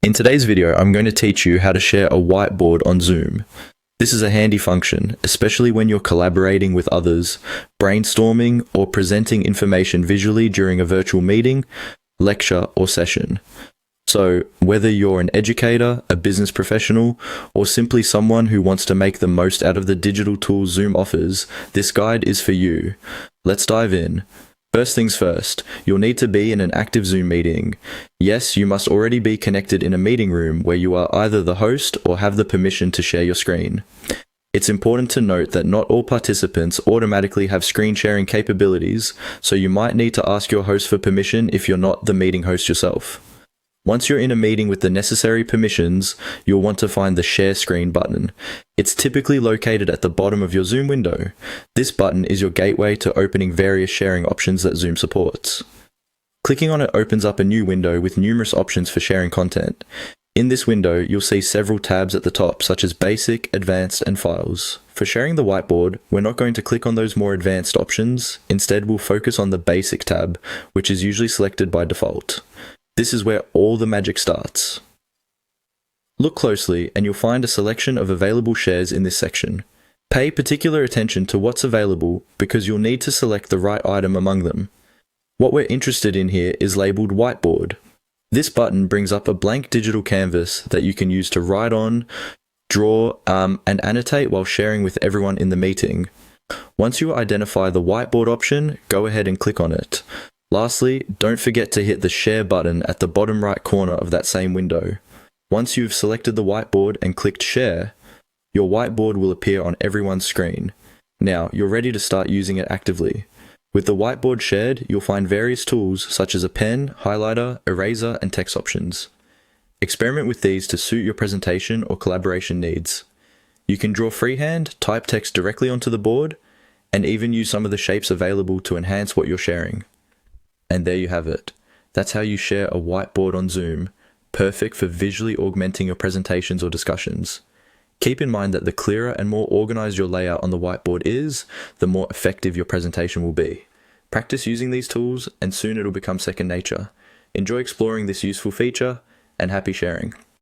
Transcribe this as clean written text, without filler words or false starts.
In today's video, I'm going to teach you how to share a whiteboard on Zoom. This is a handy function, especially when you're collaborating with others, brainstorming, or presenting information visually during a virtual meeting, lecture, or session. So, whether you're an educator, a business professional, or simply someone who wants to make the most out of the digital tools Zoom offers, this guide is for you. Let's dive in. First things first, you'll need to be in an active Zoom meeting. Yes, you must already be connected in a meeting room where you are either the host or have the permission to share your screen. It's important to note that not all participants automatically have screen sharing capabilities, so you might need to ask your host for permission if you're not the meeting host yourself. Once you're in a meeting with the necessary permissions, you'll want to find the Share Screen button. It's typically located at the bottom of your Zoom window. This button is your gateway to opening various sharing options that Zoom supports. Clicking on it opens up a new window with numerous options for sharing content. In this window, you'll see several tabs at the top, such as Basic, Advanced, and Files. For sharing the whiteboard, we're not going to click on those more advanced options. Instead, we'll focus on the Basic tab, which is usually selected by default. This is where all the magic starts. Look closely and you'll find a selection of available shares in this section. Pay particular attention to what's available because you'll need to select the right item among them. What we're interested in here is labeled Whiteboard. This button brings up a blank digital canvas that you can use to write on, draw, and annotate while sharing with everyone in the meeting. Once you identify the whiteboard option, go ahead and click on it. Lastly, don't forget to hit the Share button at the bottom right corner of that same window. Once you've selected the whiteboard and clicked Share, your whiteboard will appear on everyone's screen. Now, you're ready to start using it actively. With the whiteboard shared, you'll find various tools such as a pen, highlighter, eraser, and text options. Experiment with these to suit your presentation or collaboration needs. You can draw freehand, type text directly onto the board, and even use some of the shapes available to enhance what you're sharing. And there you have it. That's how you share a whiteboard on Zoom, perfect for visually augmenting your presentations or discussions. Keep in mind that the clearer and more organized your layout on the whiteboard is, the more effective your presentation will be. Practice using these tools and soon it'll become second nature. Enjoy exploring this useful feature and happy sharing.